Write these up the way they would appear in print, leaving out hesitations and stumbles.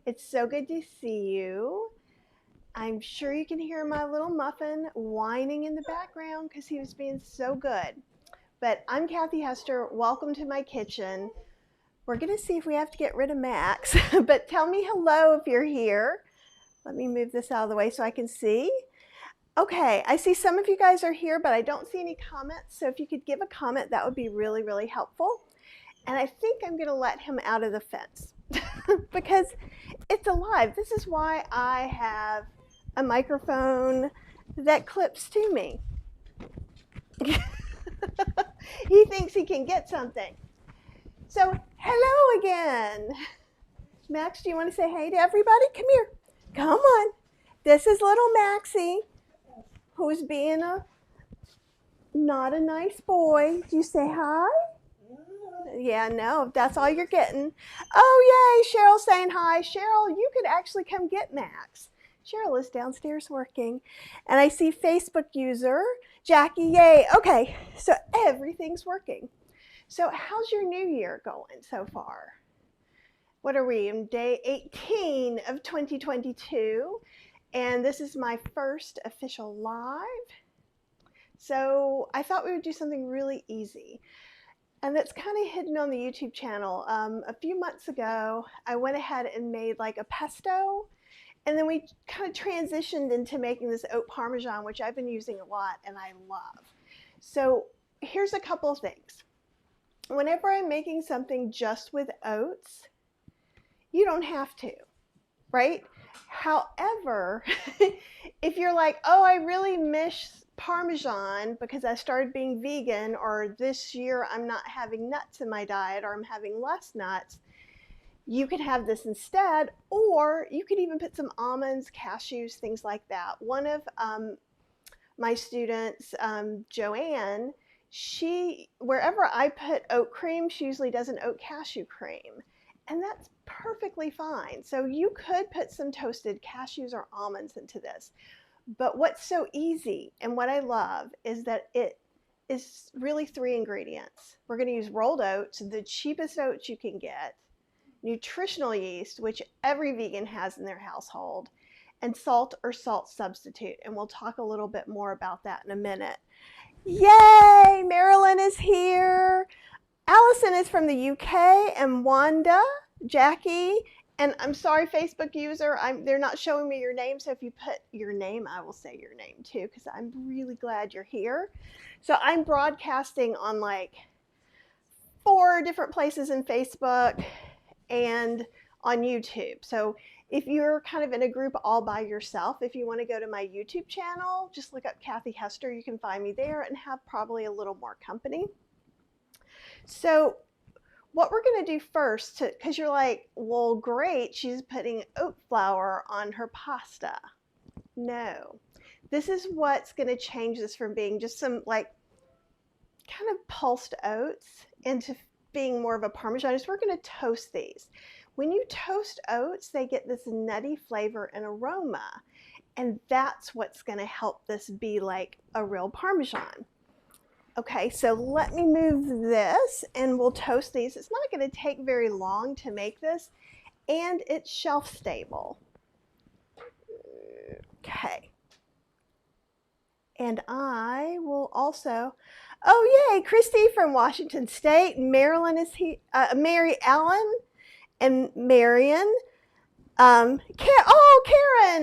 It's so good to see you. I'm sure you can hear my little muffin whining in the background because he was being so good. But I'm Kathy Hester. Welcome to my kitchen. We're going to see if we have to get rid of Max, but tell me hello if you're here. Let me move this out of the way so I can see. Okay, I see some of you guys are here, but I don't see any comments. So if you could give a comment, that would be really, really helpful. And I think I'm going to let him out of the fence because it's alive. This is why I have a microphone that clips to me. He thinks he can get something. So, hello again. Max, do you want to say hey to everybody? Come here. Come on. This is little Maxie, who's being not a nice boy. Do you say hi? Yeah, no, that's all you're getting. Oh, yay, Cheryl's saying hi. Cheryl, you could actually come get Max. Cheryl is downstairs working. And I see Facebook user, Jackie, yay. Okay, so everything's working. So how's your new year going so far? What are we, in day 18 of 2022? And this is my first official live. So I thought we would do something really easy. And that's kind of hidden on the YouTube channel. A few months ago, I went ahead and made like a pesto, and then we kind of transitioned into making this oat Parmesan, which I've been using a lot and I love. So here's a couple of things. Whenever I'm making something just with oats, you don't have to, right? However, if you're like, oh, I really miss Parmesan because I started being vegan, or this year I'm not having nuts in my diet, or I'm having less nuts, you could have this instead, or you could even put some almonds, cashews, things like that. One of my students, Joanne, wherever I put oat cream, she usually does an oat cashew cream. And that's perfectly fine. So you could put some toasted cashews or almonds into this. But what's so easy and what I love is that it is really 3 ingredients. We're going to use rolled oats, the cheapest oats you can get, nutritional yeast, which every vegan has in their household, and salt or salt substitute. And we'll talk a little bit more about that in a minute. Yay! Marilyn is here. Allison is from the UK, and Wanda, Jackie, and I'm sorry, Facebook user, they're not showing me your name, so if you put your name, I will say your name too, because I'm really glad you're here. So I'm broadcasting on like 4 different places in Facebook and on YouTube. So if you're kind of in a group all by yourself, if you want to go to my YouTube channel, just look up Kathy Hester. You can find me there and have probably a little more company. So what we're going to do first, because you're like, well, great, she's putting oat flour on her pasta. No, this is what's going to change this from being just some like kind of pulsed oats into being more of a Parmesan. Is we're going to toast these. When you toast oats, they get this nutty flavor and aroma, and that's what's going to help this be like a real Parmesan. Okay, so let me move this and we'll toast these. It's not going to take very long to make this, and it's shelf stable. Okay. And I will also, oh yay, Christy from Washington State, Marilyn is here, Mary Ellen and Marion. Karen,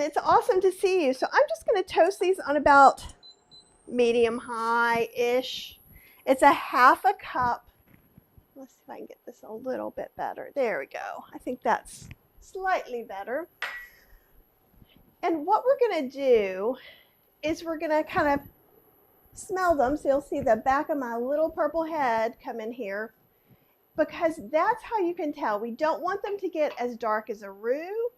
it's awesome to see you. So I'm just going to toast these on about medium high-ish. It's a half a cup. Let's see if I can get this a little bit better. There we go. I think that's slightly better. And what we're going to do is we're going to kind of smell them. So you'll see the back of my little purple head come in here, because that's how you can tell. We don't want them to get as dark as a roux,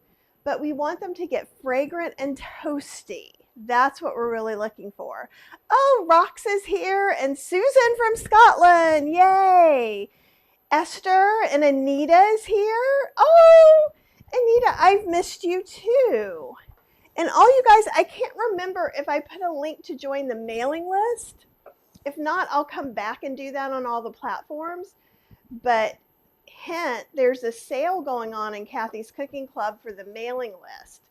but we want them to get fragrant and toasty. That's what we're really looking for. Oh, Rox is here, and Susan from Scotland. Yay. Esther and Anita is here. Oh, Anita, I've missed you too. And all you guys, I can't remember if I put a link to join the mailing list. If not, I'll come back and do that on all the platforms. But hint, there's a sale going on in Kathy's Cooking Club for the mailing list.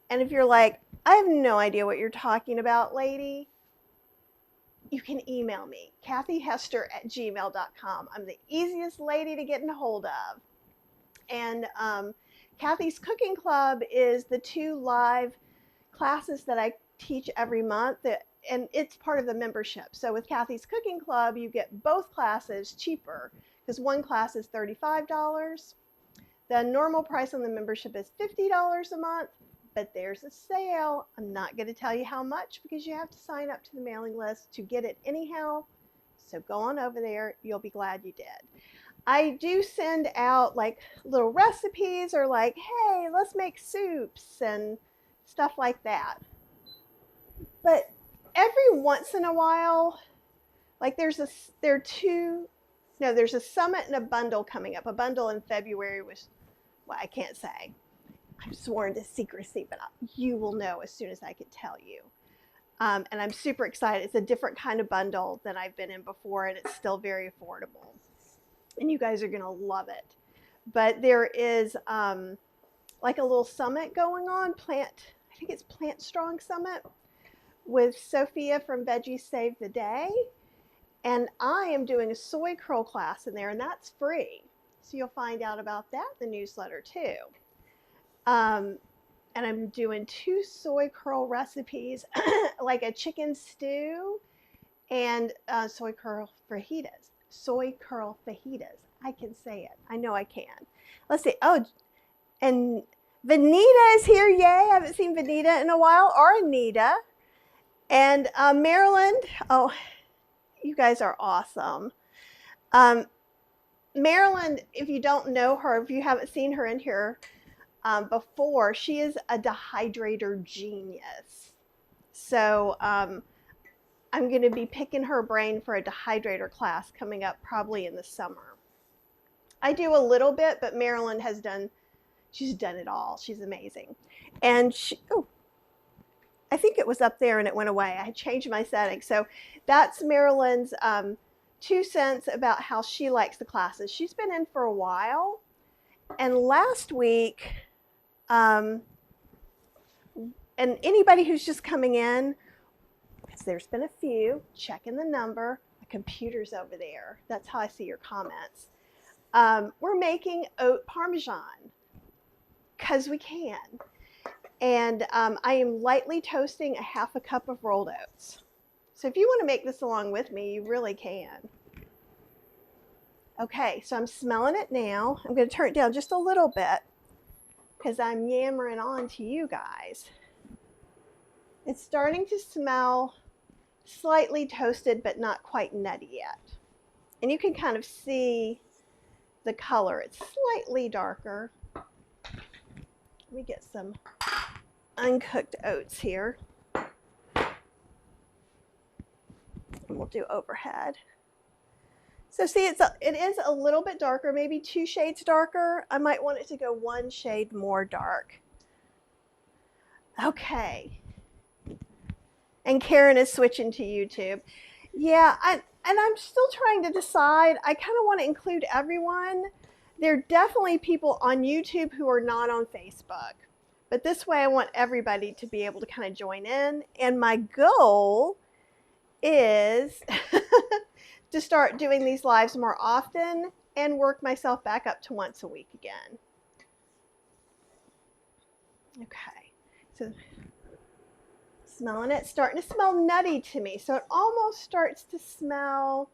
And if you're like, I have no idea what you're talking about, lady, you can email me, kathyhester@gmail.com. I'm the easiest lady to get in hold of. And Kathy's Cooking Club is the 2 live classes that I teach every month, and it's part of the membership. So with Kathy's Cooking Club, you get both classes cheaper because one class is $35. The normal price on the membership is $50 a month, but there's a sale. I'm not going to tell you how much because you have to sign up to the mailing list to get it anyhow. So go on over there. You'll be glad you did. I do send out like little recipes or like, hey, let's make soups and stuff like that. But every once in a while, like there's a summit and a bundle coming up. A bundle in February was, well, I can't say. I'm sworn to secrecy, but you will know as soon as I can tell you. And I'm super excited. It's a different kind of bundle than I've been in before, and it's still very affordable. And you guys are going to love it. But there is like a little summit going on, I think it's Plant Strong Summit with Sophia from Veggies Save the Day. And I am doing a soy curl class in there, and that's free. So you'll find out about that in the newsletter too. And I'm doing 2 soy curl recipes, like a chicken stew and soy curl fajitas. Soy curl fajitas. I can say it. I know I can. Let's see. Oh, and Vanita is here. Yay. I haven't seen Vanita in a while, or Anita. And Maryland. Oh, you guys are awesome. Maryland, if you don't know her, if you haven't seen her in here before, she is a dehydrator genius. So I'm going to be picking her brain for a dehydrator class coming up probably in the summer. I do a little bit, but Marilyn she's done it all. She's amazing. And I think it was up there and it went away. I changed my settings. So that's Marilyn's 2 cents about how she likes the classes. She's been in for a while. And last week, and anybody who's just coming in, because there's been a few, checking the number. My computer's over there. That's how I see your comments. We're making oat Parmesan because we can. And I am lightly toasting a 1/2 cup of rolled oats. So if you want to make this along with me, you really can. Okay, so I'm smelling it now. I'm going to turn it down just a little bit because I'm yammering on to you guys. It's starting to smell slightly toasted, but not quite nutty yet. And you can kind of see the color. It's slightly darker. Let me get some uncooked oats here. And we'll do overhead. So see, it is a little bit darker, maybe 2 shades darker. I might want it to go 1 shade more dark. Okay. And Karen is switching to YouTube. Yeah, and I'm still trying to decide. I kind of want to include everyone. There are definitely people on YouTube who are not on Facebook. But this way I want everybody to be able to kind of join in. And my goal is to start doing these lives more often and work myself back up to once a week again. Okay, so smelling it, starting to smell nutty to me. So it almost starts to smell,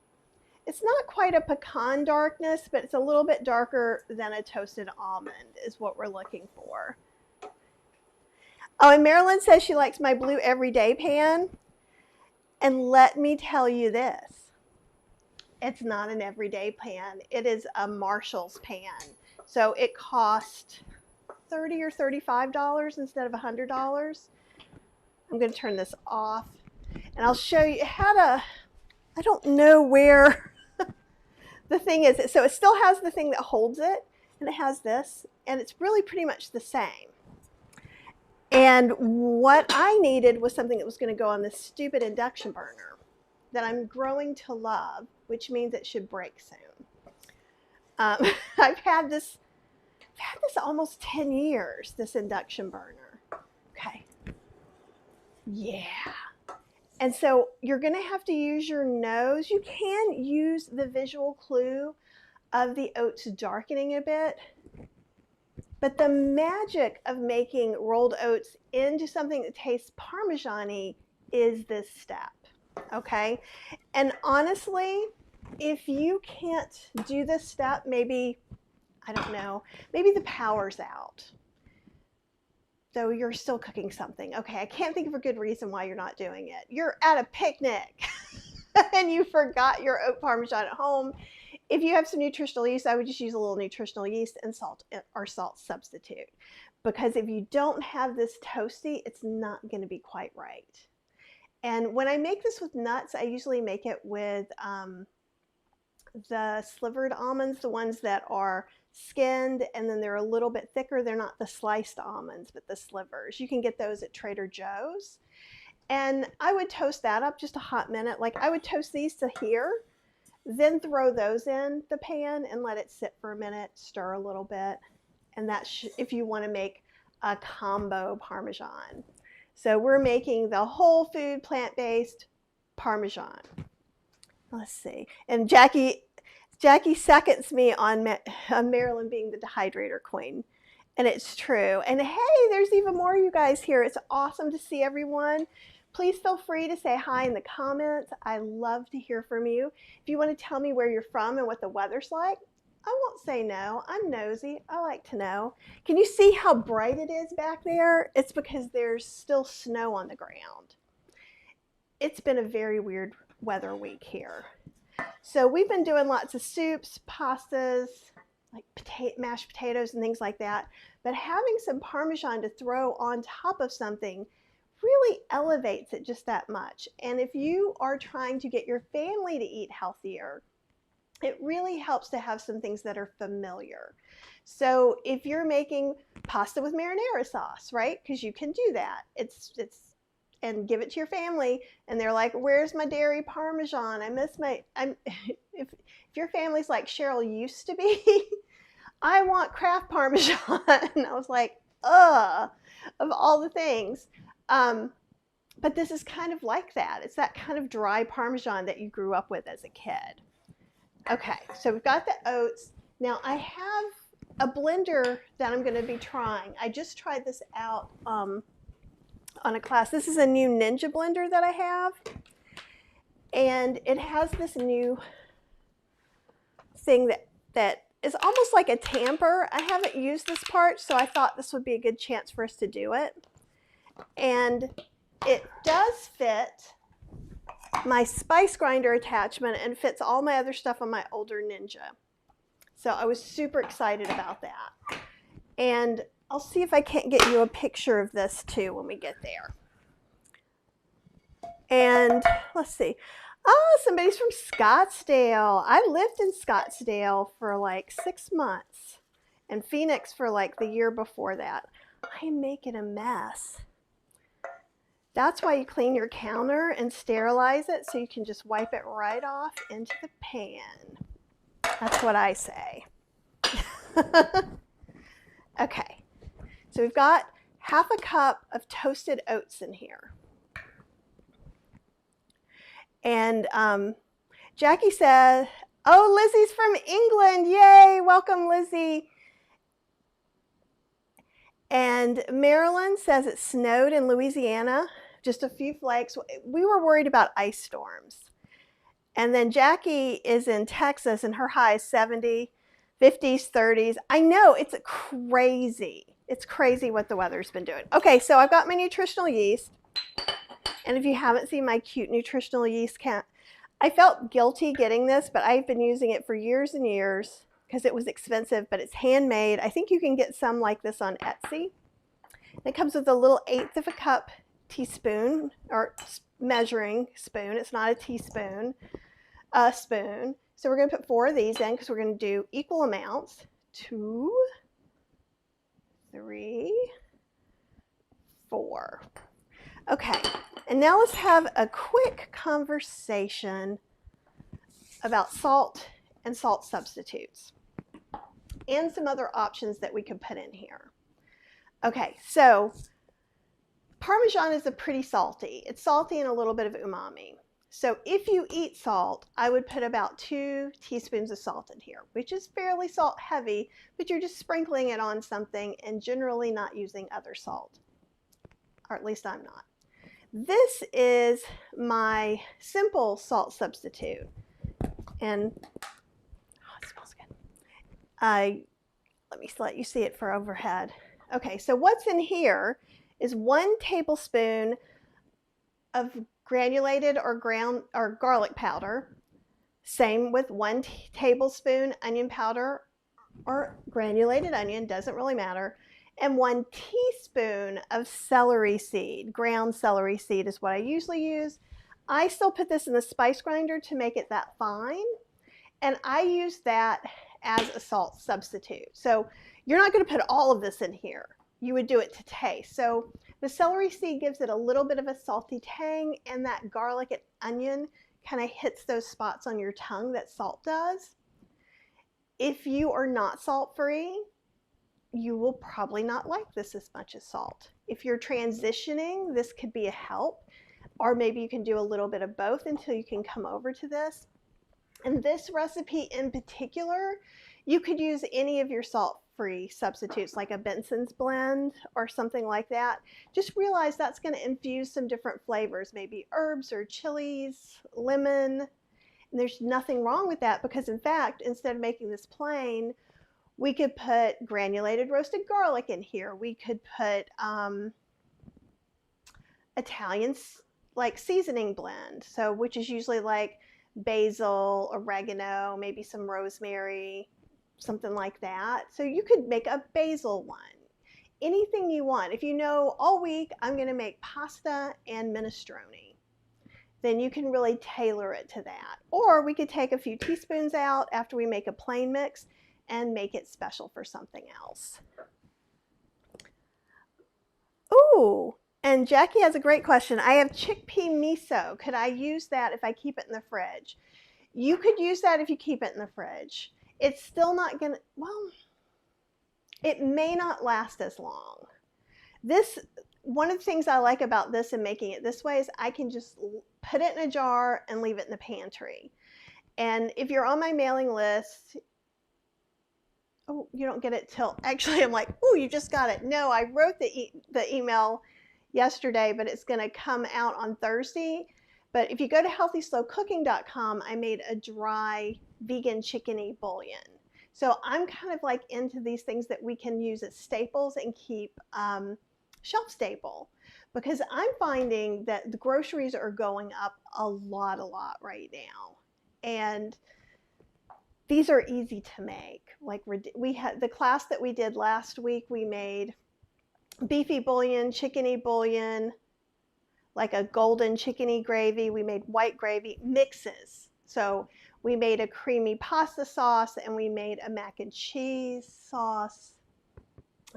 it's not quite a pecan darkness, but it's a little bit darker than a toasted almond is what we're looking for. Oh, and Marilyn says she likes my blue everyday pan. And let me tell you this, it's not an everyday pan. It is a Marshall's pan. So it cost $30 or $35 instead of $100. I'm going to turn this off and I'll show you. It had I don't know where the thing is. So it still has the thing that holds it, and it has this, and it's really pretty much the same. And what I needed was something that was going to go on this stupid induction burner that I'm growing to love, which means it should break soon. I've had this almost 10 years, this induction burner. Okay. Yeah. And so you're going to have to use your nose. You can use the visual clue of the oats darkening a bit. But the magic of making rolled oats into something that tastes Parmesan-y is this step, okay? And honestly, if you can't do this step, maybe, I don't know, maybe the power's out. So you're still cooking something. Okay, I can't think of a good reason why you're not doing it. You're at a picnic and you forgot your oat Parmesan at home. If you have some nutritional yeast, I would just use a little nutritional yeast and salt or salt substitute. Because if you don't have this toasty, it's not going to be quite right. And when I make this with nuts, I usually make it with the slivered almonds, the ones that are skinned and then they're a little bit thicker. They're not the sliced almonds, but the slivers. You can get those at Trader Joe's. And I would toast that up just a hot minute. Like I would toast these to here, then throw those in the pan and let it sit for a minute, stir a little bit. And that's if you want to make a combo Parmesan. So we're making the whole food plant-based Parmesan. Let's see. And Jackie seconds me on Marilyn being the dehydrator queen. And it's true. And hey, there's even more of you guys here. It's awesome to see everyone. Please feel free to say hi in the comments. I love to hear from you. If you want to tell me where you're from and what the weather's like, I won't say no. I'm nosy. I like to know. Can you see how bright it is back there? It's because there's still snow on the ground. It's been a very weird weather week here. So we've been doing lots of soups, pastas, like mashed potatoes and things like that. But having some Parmesan to throw on top of something really elevates it just that much. And if you are trying to get your family to eat healthier, it really helps to have some things that are familiar. So if you're making pasta with marinara sauce, right? Because you can do that. And give it to your family, and they're like, "Where's my dairy Parmesan? I miss my." If your family's like Cheryl used to be, I want Kraft Parmesan. And I was like, ugh, of all the things. But this is kind of like that. It's that kind of dry Parmesan that you grew up with as a kid. Okay, so we've got the oats. Now I have a blender that I'm going to be trying. I just tried this out on a class. This is a new Ninja blender that I have, and it has this new thing that is almost like a tamper. I haven't used this part, so I thought this would be a good chance for us to do it. And it does fit my spice grinder attachment and fits all my other stuff on my older Ninja. So I was super excited about that. And I'll see if I can't get you a picture of this too when we get there. And let's see. Oh, somebody's from Scottsdale. I lived in Scottsdale for like 6 months and Phoenix for like the year before that. I'm making a mess. That's why you clean your counter and sterilize it so you can just wipe it right off into the pan. That's what I say. Okay. So we've got half a cup of toasted oats in here. And Jackie said, oh, Lizzie's from England. Yay, welcome, Lizzie. And Marilyn says it snowed in Louisiana, just a few flakes. We were worried about ice storms. And then Jackie is in Texas and her high is 70, 50s, 30s. I know, it's crazy. It's crazy what the weather's been doing. Okay, so I've got my nutritional yeast. And if you haven't seen my cute nutritional yeast count, I felt guilty getting this, but I've been using it for years and years because it was expensive, but it's handmade. I think you can get some like this on Etsy. It comes with a little 1/8 of a cup teaspoon, or measuring spoon. It's not a teaspoon, a spoon. So we're going to put 4 of these in because we're going to do equal amounts. 2, 3, 4. Okay, and now let's have a quick conversation about salt and salt substitutes. and some other options that we could put in here. Okay, so Parmesan is a pretty salty. It's salty and a little bit of umami. So if you eat salt, I would put about 2 teaspoons of salt in here, which is fairly salt heavy, but you're just sprinkling it on something and generally not using other salt, or at least I'm not. This is my simple salt substitute, and it smells good. Let me let you see it for overhead. Okay, so what's in here is 1 tablespoon of granulated or ground or garlic powder. Same with 1 tablespoon onion powder or granulated onion, doesn't really matter. And 1 teaspoon of celery seed. Ground celery seed is what I usually use. I still put this in the spice grinder to make it that fine. And I use that as a salt substitute. So you're not going to put all of this in here. You would do it to taste. So the celery seed gives it a little bit of a salty tang, and that garlic and onion kind of hits those spots on your tongue that salt does. If you are not salt-free, you will probably not like this as much as salt. If you're transitioning, this could be a help, or maybe you can do a little bit of both until you can come over to this. And this recipe in particular, you could use any of your salt-free substitutes like a Benson's blend or something like that. Just realize that's going to infuse some different flavors, maybe herbs or chilies, lemon. And there's nothing wrong with that because, in fact, instead of making this plain, we could put granulated roasted garlic in here. We could put Italian like seasoning blend, so which is usually like basil, oregano, maybe some rosemary, something like that. So you could make a basil one. Anything you want. If you know all week I'm going to make pasta and minestrone, then you can really tailor it to that. Or we could take a few teaspoons out after we make a plain mix and make it special for something else. Ooh, and Jackie has a great question. I have chickpea miso. Could I use that if I keep it in the fridge? You could use that if you keep it in the fridge. It's still not gonna, well, it may not last as long. This, one of the things I like about this and making it this way is I can just put it in a jar and leave it in the pantry. And if you're on my mailing list, oh, you don't get it till, actually I'm like, oh, you just got it. No, I wrote the email yesterday, but it's going to come out on Thursday. But if you go to healthyslowcooking.com, I made a dry vegan chickeny bouillon. So I'm kind of like into these things that we can use as staples and keep shelf stable, because I'm finding that the groceries are going up a lot right now. And these are easy to make. Like we had the class that we did last week, we made beefy bouillon, chickeny bouillon, like a golden chickeny gravy. We made white gravy mixes. So we made a creamy pasta sauce and we made a mac and cheese sauce.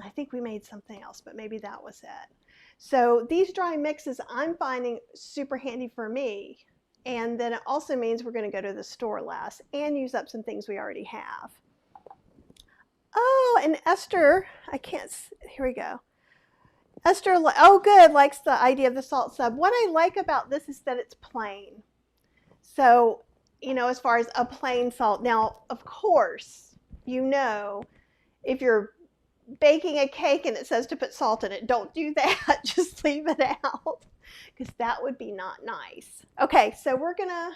I think we made something else, but maybe that was it. So these dry mixes I'm finding super handy for me. And then it also means we're going to go to the store less and use up some things we already have. Oh, and Esther, I can't, here we go. Esther, oh good, likes the idea of the salt sub. What I like about this is that it's plain. So, you know, as far as a plain salt. Now, of course, you know, if you're baking a cake and it says to put salt in it, don't do that. Just leave it out, because that would be not nice. Okay, so we're gonna,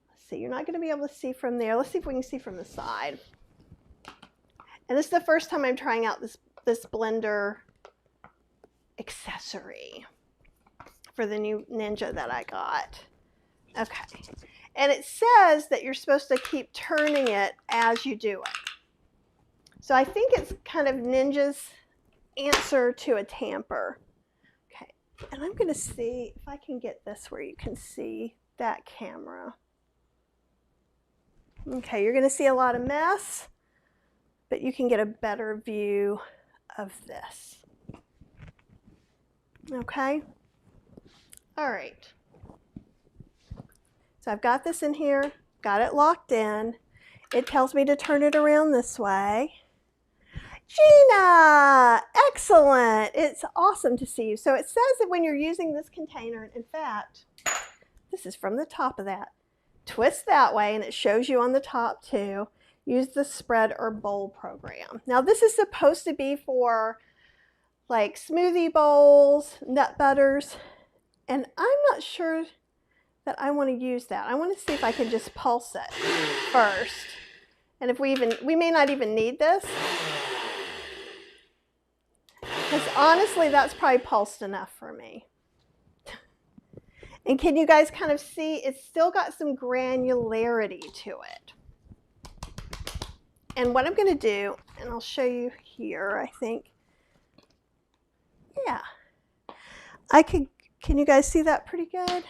let's see, you're not gonna be able to see from there. Let's see if we can see from the side. And this is the first time I'm trying out this blender accessory for the new Ninja that I got. Okay, and it says that you're supposed to keep turning it as you do it. So I think it's kind of Ninja's answer to a tamper. Okay, and I'm going to see if I can get this where you can see that camera. Okay, you're going to see a lot of mess, but you can get a better view of this. Okay, all right. So I've got this in here, got it locked in, it tells me to turn it around this way. Gina, excellent. It's awesome to see you. So it says that when you're using this container, in fact, this is from the top of that. Twist that way, and it shows you on the top too. Use the spread or bowl program. Now this is supposed to be for like smoothie bowls, nut butters, and I'm not sure that I want to use that. I want to see if I can just pulse it first. And if we may not even need this. Because honestly, that's probably pulsed enough for me. And can you guys kind of see, it's still got some granularity to it. And what I'm going to do, and I'll show you here, I think. Yeah. Can you guys see that pretty good?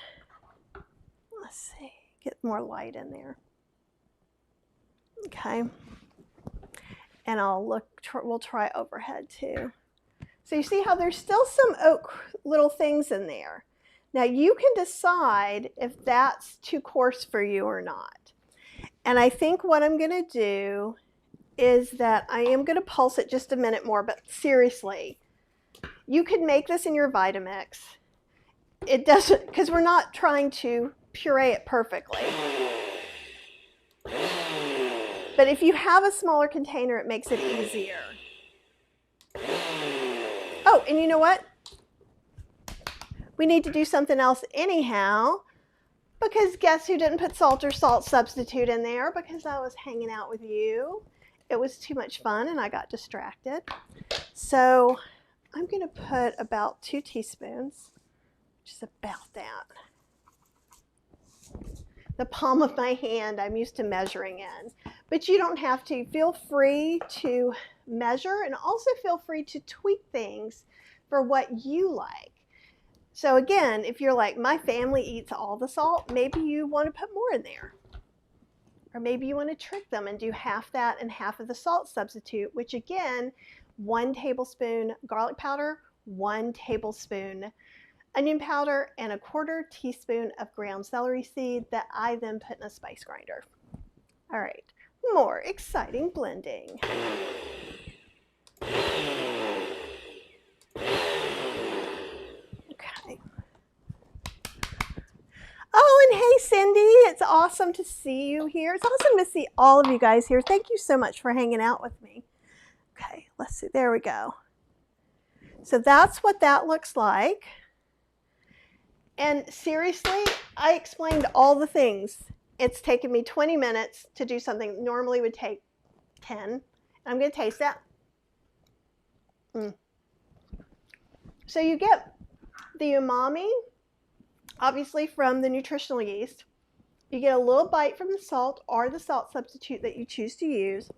Let's see, get more light in there. Okay. And we'll try overhead too. So you see how there's still some oat little things in there. Now you can decide if that's too coarse for you or not. And I think what I'm going to do is that I am going to pulse it just a minute more, but seriously, you could make this in your Vitamix. It doesn't, because we're not trying to puree it perfectly. But if you have a smaller container, it makes it easier. Oh, and you know what? We need to do something else anyhow, because guess who didn't put salt or salt substitute in there? Because I was hanging out with you. It was too much fun and I got distracted. So I'm going to put about 2 teaspoons, which is about that. The palm of my hand I'm used to measuring in. But you don't have to. Feel free to measure and also feel free to tweak things for what you like. So again, if you're like, my family eats all the salt, maybe you want to put more in there. Or maybe you want to trick them and do half that and half of the salt substitute, which again, 1 tablespoon garlic powder, 1 tablespoon onion powder, and 1/4 teaspoon of ground celery seed that I then put in a spice grinder. All right, more exciting blending. Okay. Oh, and hey, Cindy, it's awesome to see you here. It's awesome to see all of you guys here. Thank you so much for hanging out with me. Okay, let's see. There we go. So that's what that looks like. And seriously, I explained all the things. It's taken me 20 minutes to do something that normally would take 10. I'm going to taste that. So you get the umami, obviously from the nutritional yeast. You get a little bite from the salt or the salt substitute that you choose to use.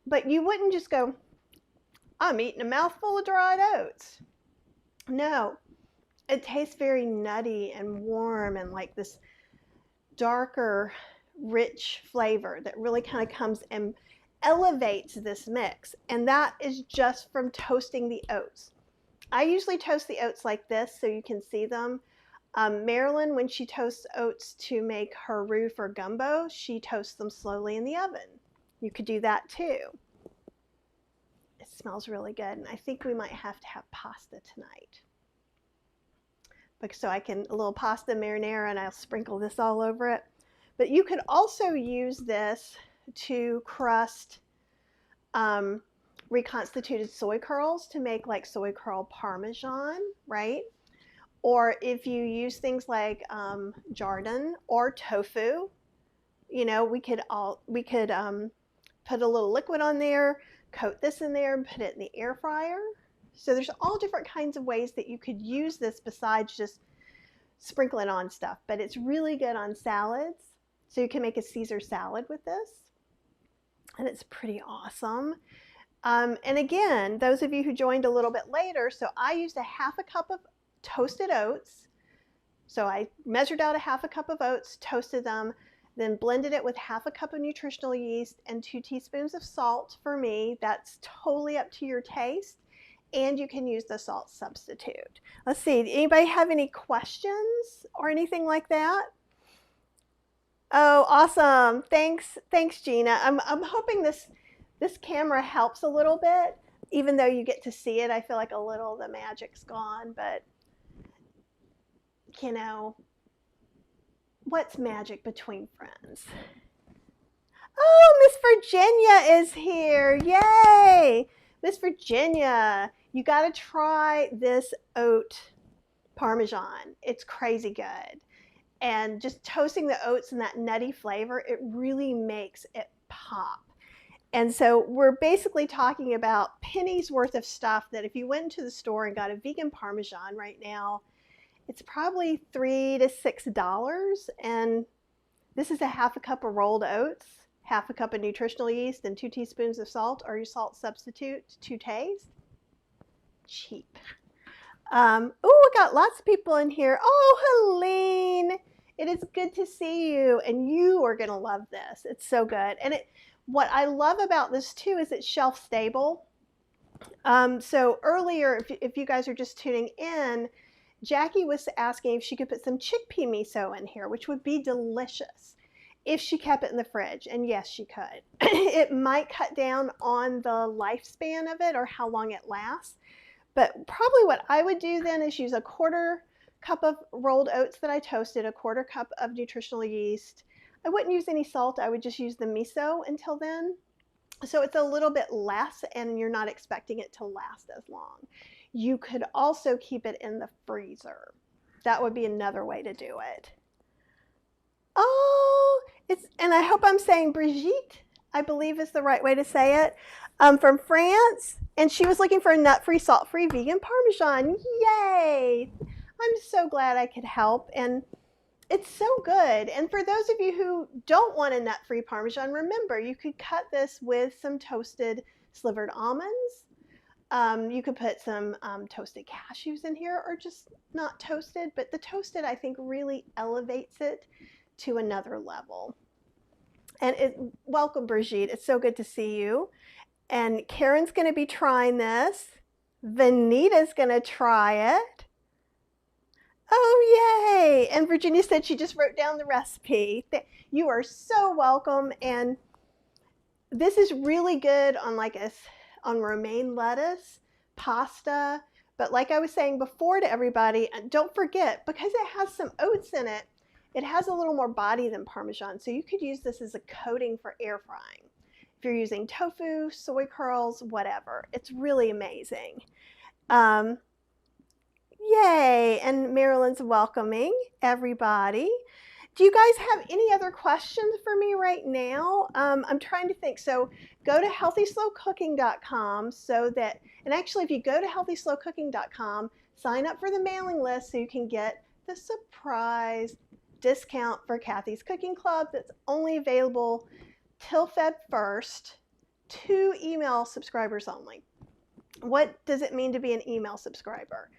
But you wouldn't just go, I'm eating a mouthful of dried oats. No. It tastes very nutty and warm and like this darker, rich flavor that really kind of comes and elevates this mix. And that is just from toasting the oats. I usually toast the oats like this so you can see them. Marilyn, when she toasts oats to make her roux for gumbo, she toasts them slowly in the oven. You could do that too. It smells really good, and I think we might have to have pasta tonight. So I can, a little pasta marinara, and I'll sprinkle this all over it. But you could also use this to crust reconstituted soy curls to make like soy curl Parmesan, right? Or if you use things like jardin or tofu, you know, we could put a little liquid on there, coat this in there, and put it in the air fryer. So there's all different kinds of ways that you could use this besides just sprinkling on stuff. But it's really good on salads. So you can make a Caesar salad with this. And it's pretty awesome. And again, those of you who joined a little bit later, so I used 1/2 cup of toasted oats. So I measured out 1/2 cup of oats, toasted them, then blended it with 1/2 cup of nutritional yeast and 2 teaspoons of salt for me. That's totally up to your taste. And you can use the salt substitute. Let's see, anybody have any questions or anything like that? Oh, awesome. Thanks, Gina. I'm hoping this camera helps a little bit. Even though you get to see it, I feel like a little of the magic's gone, but you know, what's magic between friends? Oh, Miss Virginia is here. Yay! Miss Virginia, you got to try this oat Parmesan. It's crazy good. And just toasting the oats and that nutty flavor, it really makes it pop. And so we're basically talking about pennies worth of stuff that if you went into the store and got a vegan Parmesan right now, it's probably $3 to $6. And this is a half a cup of rolled oats, half a cup of nutritional yeast, and 2 teaspoons of salt or your salt substitute to taste. Cheap. Oh, we got lots of people in here. Oh, Helene, it is good to see you, and you are going to love this. It's so good. And what I love about this too is it's shelf stable. So earlier, if you guys are just tuning in, Jackie was asking if she could put some chickpea miso in here, which would be delicious if she kept it in the fridge. And yes, she could. It might cut down on the lifespan of it or how long it lasts. But probably what I would do then is use a 1/4 cup of rolled oats that I toasted, a 1/4 cup of nutritional yeast. I wouldn't use any salt. I would just use the miso until then. So it's a little bit less and you're not expecting it to last as long. You could also keep it in the freezer. That would be another way to do it. Oh, and I hope I'm saying Brigitte, I believe is the right way to say it, from France. And she was looking for a nut-free, salt-free vegan Parmesan. Yay! I'm so glad I could help. And it's so good. And for those of you who don't want a nut-free Parmesan, remember, you could cut this with some toasted slivered almonds. You could put some toasted cashews in here, or just not toasted. But the toasted, I think, really elevates it to another level. And welcome, Brigitte. It's so good to see you. And Karen's going to be trying this. Vanita's going to try it. Oh, yay! And Virginia said she just wrote down the recipe. You are so welcome. And this is really good on on romaine lettuce, pasta. But like I was saying before to everybody, don't forget, because it has some oats in it, it has a little more body than Parmesan. So you could use this as a coating for air frying. If you're using tofu, soy curls, whatever. It's really amazing. Yay! And Marilyn's welcoming everybody. Do you guys have any other questions for me right now? I'm trying to think. So go to healthyslowcooking.com and actually if you go to healthyslowcooking.com, sign up for the mailing list so you can get the surprise discount for Kathy's Cooking Club that's only available till Feb 1st to email subscribers only. What does it mean to be an email subscriber?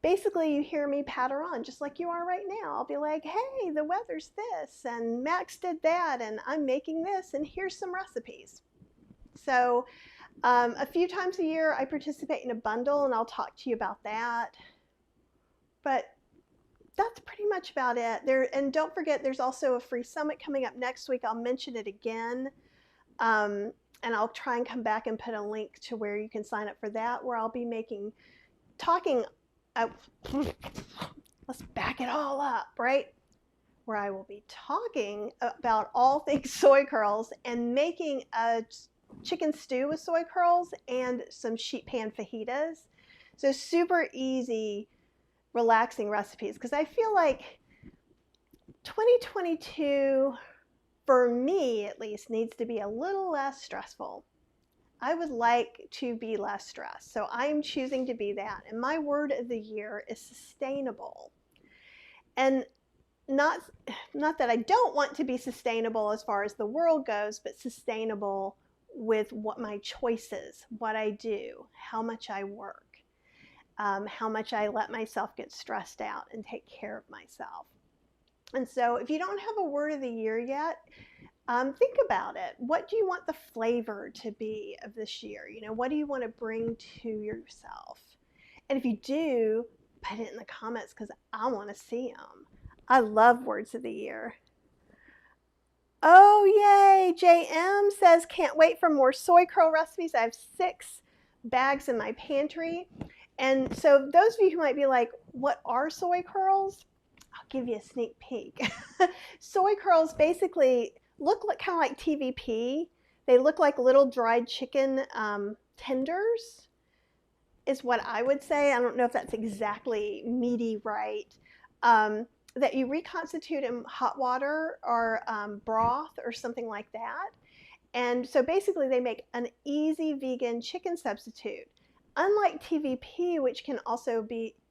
Basically, you hear me patter on just like you are right now. I'll be like, hey, the weather's this, and Max did that, and I'm making this, and here's some recipes. So a few times a year, I participate in a bundle, and I'll talk to you about that. But that's pretty much about it. And don't forget, there's also a free summit coming up next week. I'll mention it again. And I'll try and come back and put a link to where you can sign up for that, where I'll be let's back it all up, right? Where I will be talking about all things soy curls and making a chicken stew with soy curls and some sheet pan fajitas. So super easy, relaxing recipes, because I feel like 2022, for me at least, needs to be a little less stressful. I would like to be less stressed, so I am choosing to be that. And my word of the year is sustainable. And not that I don't want to be sustainable as far as the world goes, but sustainable with what my choices, what I do, how much I work, how much I let myself get stressed out and take care of myself. And so if you don't have a word of the year yet, think about it. What do you want the flavor to be of this year? What do you want to bring to yourself? And if you do, put it in the comments because I want to see them. I love words of the year. Oh, yay! JM says, can't wait for more soy curl recipes. I have 6 bags in my pantry. And so those of you who might be like, what are soy curls? I'll give you a sneak peek. Soy curls basically look like, kind of like TVP. They look like little dried chicken tenders, is what I would say. I don't know if that's exactly meaty right. Um, that you reconstitute in hot water or broth or something like that. And so basically, they make an easy vegan chicken substitute. Unlike TVP, which can also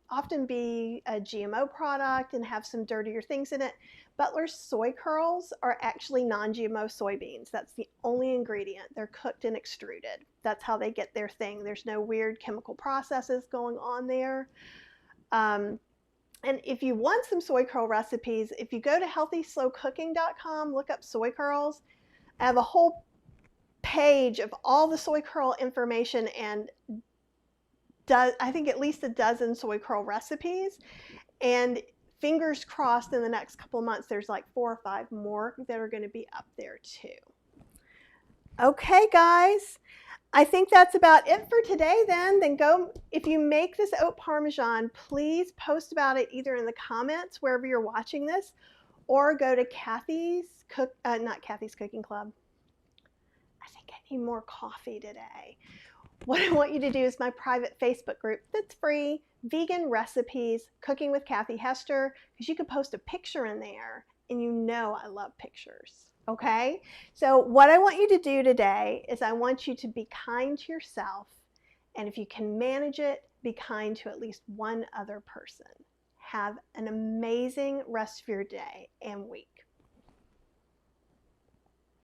often be a GMO product and have some dirtier things in it, Butler's soy curls are actually non-GMO soybeans. That's the only ingredient. They're cooked and extruded. That's how they get their thing. There's no weird chemical processes going on there. Um, and if you want some soy curl recipes, if you go to healthyslowcooking.com, look up soy curls. I have a whole page of all the soy curl information and I think at least a dozen soy curl recipes. And fingers crossed in the next couple of months, there's like 4 or 5 more that are going to be up there too. Okay, guys. I think that's about it for today then. Then go, if you make this oat Parmesan, please post about it either in the comments wherever you're watching this, or go to not Kathy's Cooking Club. I think I need more coffee today. What I want you to do is my private Facebook group that's free, Vegan Recipes, Cooking with Kathy Hester, because you can post a picture in there, and you know I love pictures, okay? So what I want you to do today is I want you to be kind to yourself, and if you can manage it, be kind to at least one other person. Have an amazing rest of your day and week.